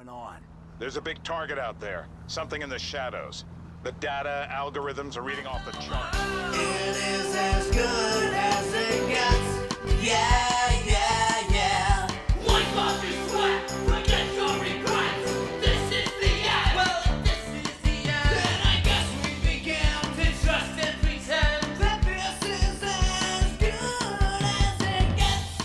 going on? There's a big target out there. Something in the shadows. The data algorithms are reading off the chart. It is as good as it gets. Yeah, yeah, yeah. Wipe off your sweat, forget your regrets. This is the end. Well, if this is the end, Then I guess we began to trust and pretend. that this is as good as it gets.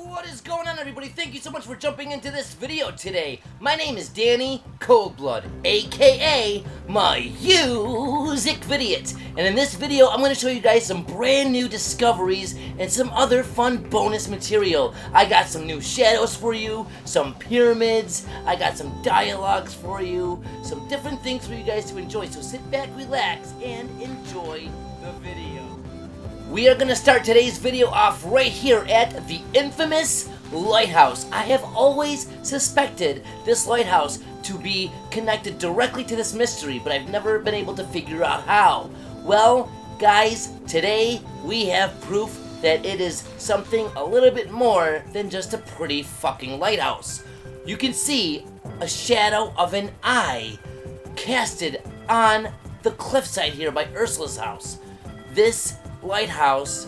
What is going on, everybody? Thank you so much for jumping into this video today. My name is Danny ColdBlood, aka MusicVidiot, and in this video I'm going to show you guys some brand new discoveries and some other fun bonus material. I got some new shadows for you, some pyramids, I got some dialogues for you, some different things for you guys to enjoy, so sit back, relax, and enjoy the video. We are going to start today's video off right here at the infamous Lighthouse. I have always suspected this lighthouse to be connected directly to this mystery, but I've never been able to figure out how. Well, guys, today we have proof that it is something a little bit more than just a pretty fucking lighthouse. You can see a shadow of an eye casted on the cliffside here by Ursula's house. This lighthouse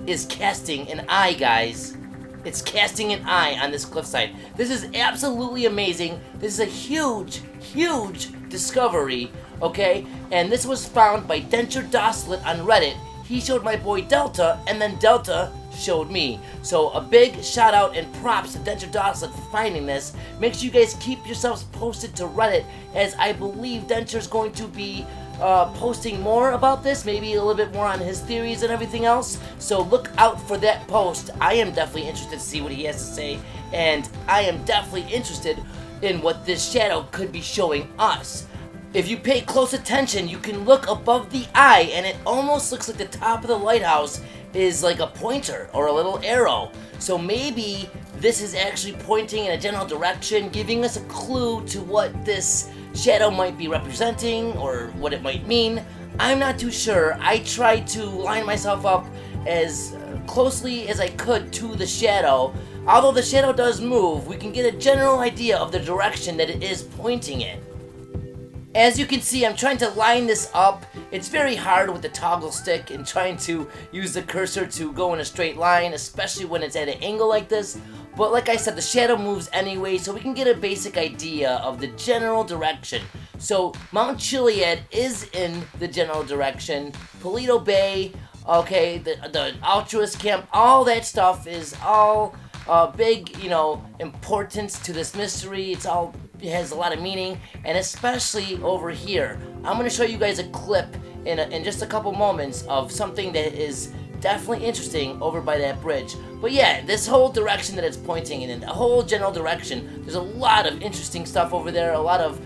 is casting an eye, guys. It's casting an eye on this cliffside. This is absolutely amazing. This is a huge, huge discovery, okay? And this was found by Denture Doslet on Reddit. He showed my boy Delta, and then Delta showed me. So a big shout out and props to Denture Doslet for finding this. Make sure you guys keep yourselves posted to Reddit, as I believe Denture's going to be posting more about this, maybe a little bit more on his theories and everything else. So look out for that post. I am definitely interested to see what he has to say, and I am definitely interested in what this shadow could be showing us. If you pay close attention, you can look above the eye, and it almost looks like the top of the lighthouse is like a pointer or a little arrow. So maybe this is actually pointing in a general direction, giving us a clue to what this shadow might be representing or what it might mean. I'm not too sure. I tried to line myself up as closely as I could to the shadow. Although the shadow does move, we can get a general idea of the direction that it is pointing in. As you can see, I'm trying to line this up. It's very hard with the toggle stick and trying to use the cursor to go in a straight line, especially when it's at an angle like this. But like I said, the shadow moves anyway, so we can get a basic idea of the general direction. So Mount Chiliad is in the general direction. Polito Bay, okay, the altruist camp, all that stuff is all big, importance to this mystery. It has a lot of meaning, and especially over here. I'm going to show you guys a clip in just a couple moments of something that is definitely interesting over by that bridge. But yeah, this whole direction that it's pointing in, a whole general direction, there's a lot of interesting stuff over there, a lot of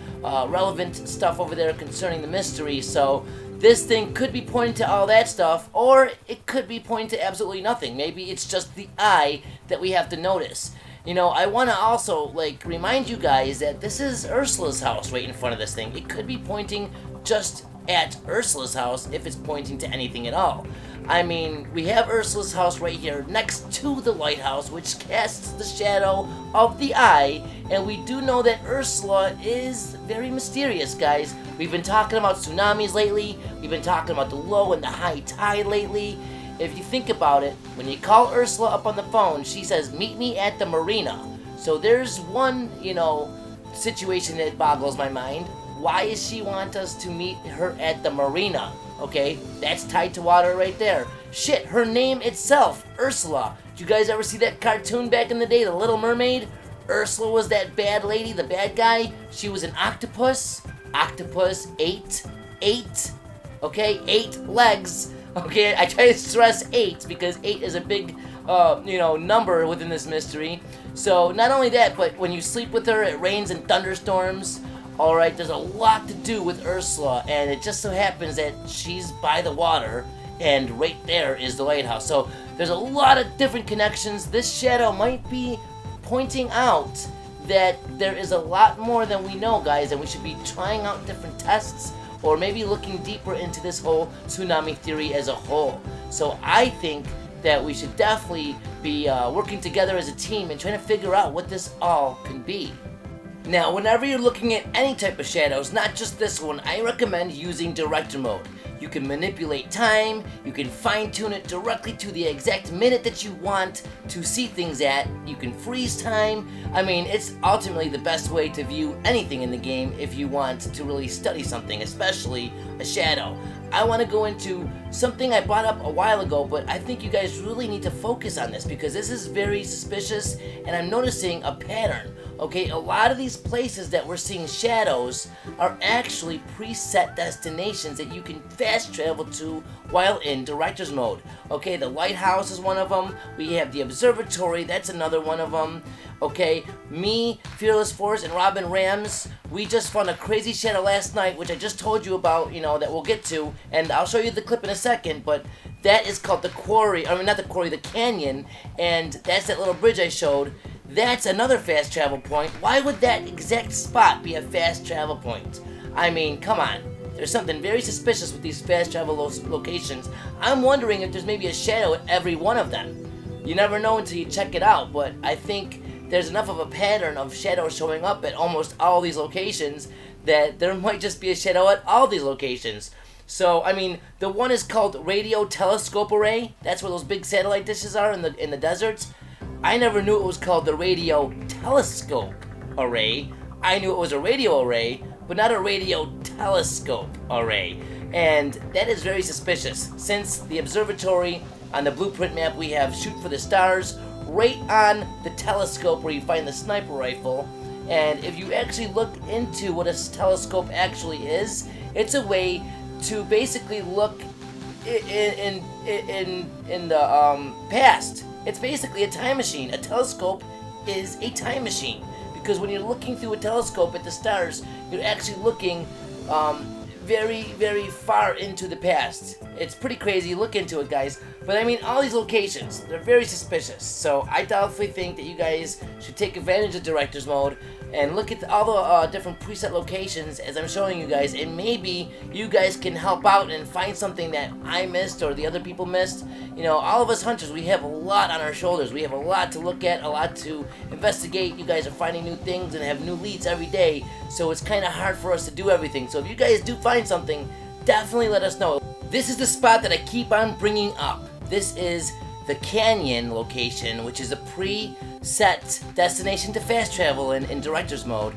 relevant stuff over there concerning the mystery. So this thing could be pointing to all that stuff, or it could be pointing to absolutely nothing. Maybe it's just the eye that we have to notice. I want to also, remind you guys that this is Ursula's house right in front of this thing. It could be pointing just at Ursula's house if it's pointing to anything at all. I mean, we have Ursula's house right here next to the lighthouse, which casts the shadow of the eye, and we do know that Ursula is very mysterious, guys. We've been talking about tsunamis lately, we've been talking about the low and the high tide lately. If you think about it, when you call Ursula up on the phone, she says, "Meet me at the marina." So there's one, situation that boggles my mind. Why does she want us to meet her at the marina? Okay, that's tied to water right there. Shit, her name itself, Ursula. Did you guys ever see that cartoon back in the day, The Little Mermaid? Ursula was that bad lady, the bad guy. She was an octopus. Octopus, eight, okay, 8 legs. Okay, I try to stress 8 because 8 is a big, number within this mystery. So not only that, but when you sleep with her, it rains and thunderstorms. Alright, there's a lot to do with Ursula, and it just so happens that she's by the water, and right there is the lighthouse. So there's a lot of different connections. This shadow might be pointing out that there is a lot more than we know, guys, and we should be trying out different tests, or maybe looking deeper into this whole tsunami theory as a whole. So I think that we should definitely be working together as a team and trying to figure out what this all can be. Now, whenever you're looking at any type of shadows, not just this one, I recommend using director mode. You can manipulate time, you can fine-tune it directly to the exact minute that you want to see things at, you can freeze time. I mean, it's ultimately the best way to view anything in the game if you want to really study something, especially a shadow. I want to go into something I brought up a while ago, but I think you guys really need to focus on this because this is very suspicious and I'm noticing a pattern. Okay, a lot of these places that we're seeing shadows are actually preset destinations that you can fast travel to while in director's mode. Okay, the Lighthouse is one of them. We have the observatory, that's another one of them. Okay, me, Fearless Force, and Robin Rams, we just found a crazy shadow last night, which I just told you about, that we'll get to, and I'll show you the clip in a second, but that is called the quarry, I mean not the quarry, the canyon, and that's that little bridge I showed. That's another fast travel point. Why would that exact spot be a fast travel point? I mean, come on. There's something very suspicious with these fast travel locations. I'm wondering if there's maybe a shadow at every one of them. You never know until you check it out, but I think there's enough of a pattern of shadows showing up at almost all these locations that there might just be a shadow at all these locations. So, I mean, the one is called Radio Telescope Array. That's where those big satellite dishes are in the deserts. I never knew it was called the Radio Telescope Array. I knew it was a radio array, but not a radio telescope array. And that is very suspicious, since the observatory on the blueprint map we have Shoot for the Stars, right on the telescope where you find the sniper rifle. And if you actually look into what a telescope actually is, it's a way to basically look in the past. It's basically a time machine. A telescope is a time machine because when you're looking through a telescope at the stars, you're actually looking very, very far into the past. It's pretty crazy. Look into it, guys. But I mean, all these locations, they're very suspicious. So I definitely think that you guys should take advantage of director's mode and look at all the different preset locations as I'm showing you guys, and maybe you guys can help out and find something that I missed or the other people missed. All of us hunters, we have a lot on our shoulders. We have a lot to look at, a lot to investigate. You guys are finding new things and have new leads every day, so it's kind of hard for us to do everything. So if you guys do find something, definitely let us know. This is the spot that I keep on bringing up. This is the canyon location, which is a preset destination to fast travel in director's mode,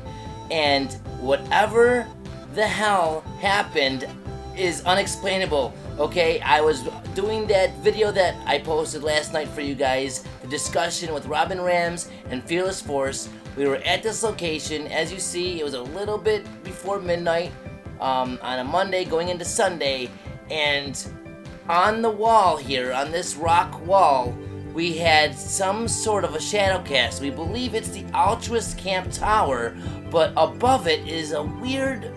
and whatever the hell happened is unexplainable. Okay, I was doing that video that I posted last night for you guys, the discussion with Robin Rams and Fearless Force. We were at this location. As you see, it was a little bit before midnight on a Monday going into Sunday, and on the wall here, on this rock wall, we had some sort of a shadow cast. We believe it's the Altruist Camp Tower, but above it is a weird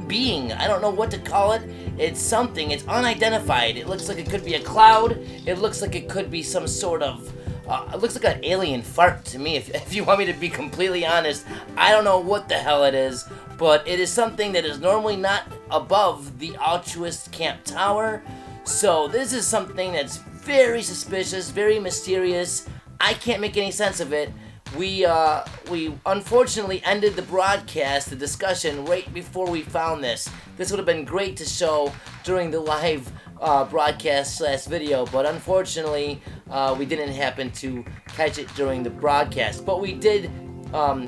being. I don't know what to call it. It's something. It's unidentified. It looks like it could be a cloud. It looks like it could be some sort of... it looks like an alien fart to me, if you want me to be completely honest. I don't know what the hell it is, but it is something that is normally not above the Altruist Camp Tower. So this is something that's very suspicious, very mysterious. I can't make any sense of it. We unfortunately ended the broadcast, the discussion, right before we found this. This would have been great to show during the live broadcast / video, but unfortunately we didn't happen to catch it during the broadcast. But we did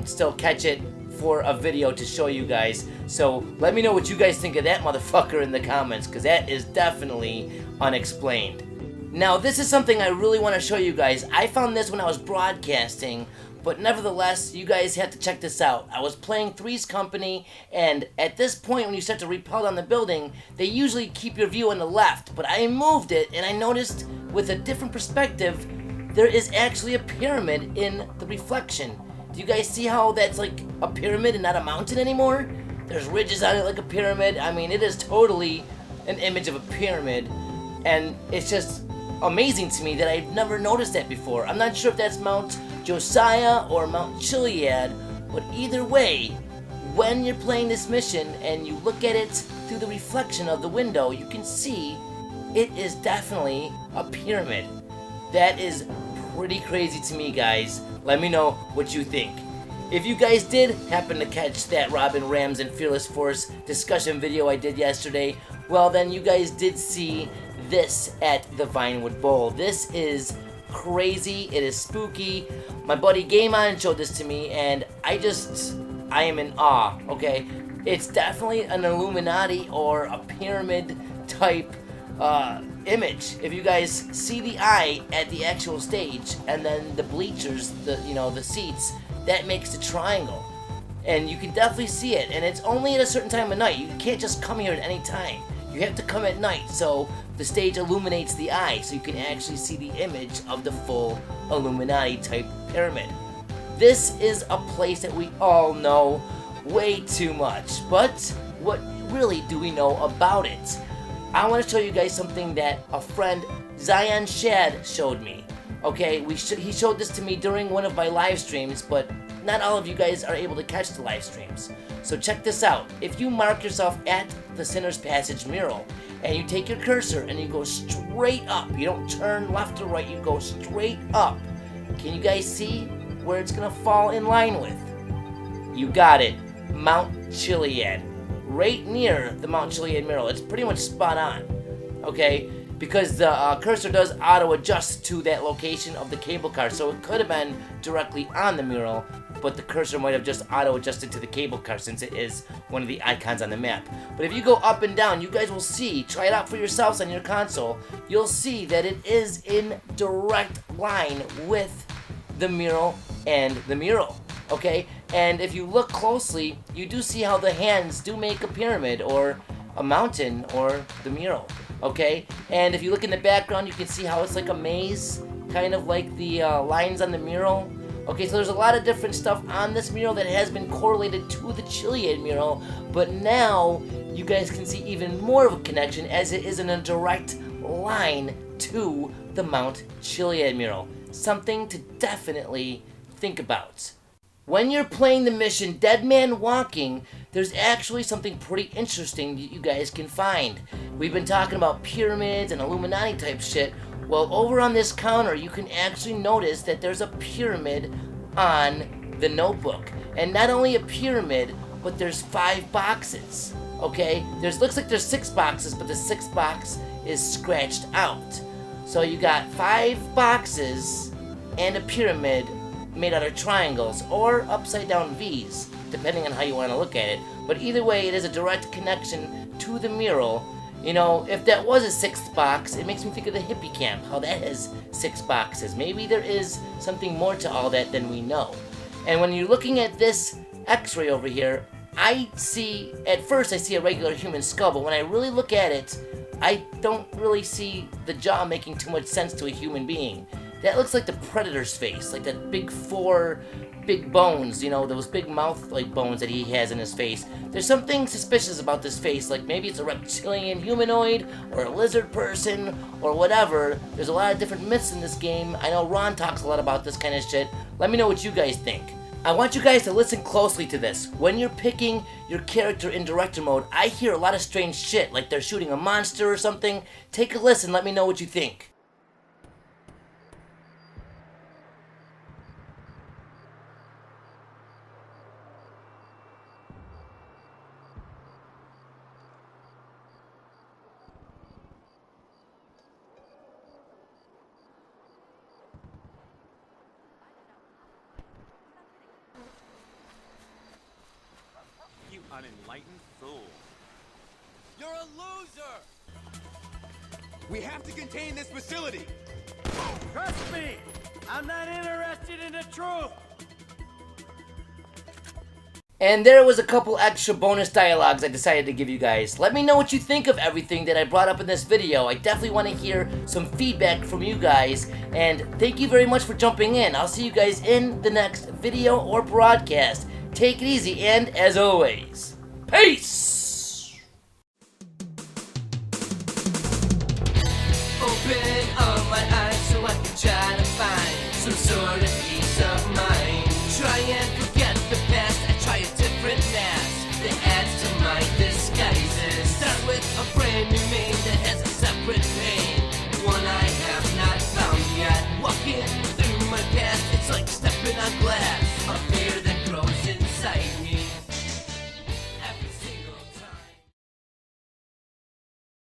still catch it for a video to show you guys. So let me know what you guys think of that motherfucker in the comments, because that is definitely unexplained. Now this is something I really want to show you guys. I found this when I was broadcasting, but nevertheless, you guys have to check this out. I was playing Three's Company, and at this point when you start to repel on the building, they usually keep your view on the left, but I moved it and I noticed with a different perspective, there is actually a pyramid in the reflection. Do you guys see how that's like a pyramid and not a mountain anymore? There's ridges on it like a pyramid. I mean, it is totally an image of a pyramid, and it's just amazing to me that I've never noticed that before. I'm not sure if that's Mount Josiah or Mount Chiliad, but either way, when you're playing this mission and you look at it through the reflection of the window, you can see it is definitely a pyramid. That is pretty crazy to me, guys. Let me know what you think. If you guys did happen to catch that Robin Rams and Fearless Force discussion video I did yesterday, well then you guys did see this at the Vinewood Bowl. This is crazy, it is spooky. My buddy Game On showed this to me and I am in awe, okay? It's definitely an Illuminati or a pyramid type image. If you guys see the eye at the actual stage and then the bleachers, the seats, that makes the triangle. And you can definitely see it, and it's only at a certain time of night. You can't just come here at any time. You have to come at night, so the stage illuminates the eye, so you can actually see the image of the full Illuminati type pyramid. This is a place that we all know way too much, but what really do we know about it? I want to show you guys something that a friend, Zion Shad, showed me. Okay, he showed this to me during one of my live streams, but not all of you guys are able to catch the live streams. So check this out. If you mark yourself at the Sinner's Passage mural, and you take your cursor and you go straight up, you don't turn left or right, you go straight up. Can you guys see where it's gonna fall in line with? You got it, Mount Chiliad. Right near the Mount Chiliad mural. It's pretty much spot on, okay? Because the cursor does auto-adjust to that location of the cable car, so it could have been directly on the mural, but the cursor might have just auto-adjusted to the cable car since it is one of the icons on the map. But if you go up and down, you guys will see, try it out for yourselves on your console, you'll see that it is in direct line with the mural and the mural, okay? And if you look closely, you do see how the hands do make a pyramid or a mountain or the mural. Okay, and if you look in the background, you can see how it's like a maze, kind of like the lines on the mural. Okay, so there's a lot of different stuff on this mural that has been correlated to the Chiliad mural, but now you guys can see even more of a connection as it is in a direct line to the Mount Chiliad mural. Something to definitely think about. When you're playing the mission Dead Man Walking, there's actually something pretty interesting that you guys can find. We've been talking about pyramids and Illuminati type shit. Well, over on this counter, you can actually notice that there's a pyramid on the notebook. And not only a pyramid, but there's 5 boxes, okay? Looks like there's 6 boxes, but the 6th box is scratched out. So you got 5 boxes and a pyramid made out of triangles or upside down V's, depending on how you want to look at it. But either way, it is a direct connection to the mural. You know, if that was a 6th box, it makes me think of the hippie camp, how that has 6 boxes. Maybe there is something more to all that than we know. And when you're looking at this x-ray over here, at first I see a regular human skull, but when I really look at it, I don't really see the jaw making too much sense to a human being. That looks like the Predator's face, like that big 4 big bones, those big mouth-like bones that he has in his face. There's something suspicious about this face, like maybe it's a reptilian humanoid, or a lizard person, or whatever. There's a lot of different myths in this game. I know Ron talks a lot about this kind of shit. Let me know what you guys think. I want you guys to listen closely to this. When you're picking your character in director mode, I hear a lot of strange shit, like they're shooting a monster or something. Take a listen, let me know what you think. Unenlightened fool. You're a loser! We have to contain this facility! Trust me! I'm not interested in the truth! And there was a couple extra bonus dialogues I decided to give you guys. Let me know what you think of everything that I brought up in this video. I definitely want to hear some feedback from you guys. And thank you very much for jumping in. I'll see you guys in the next video or broadcast. Take it easy, and as always, peace! Open all my eyes so I can try to find some sort of peace of mind.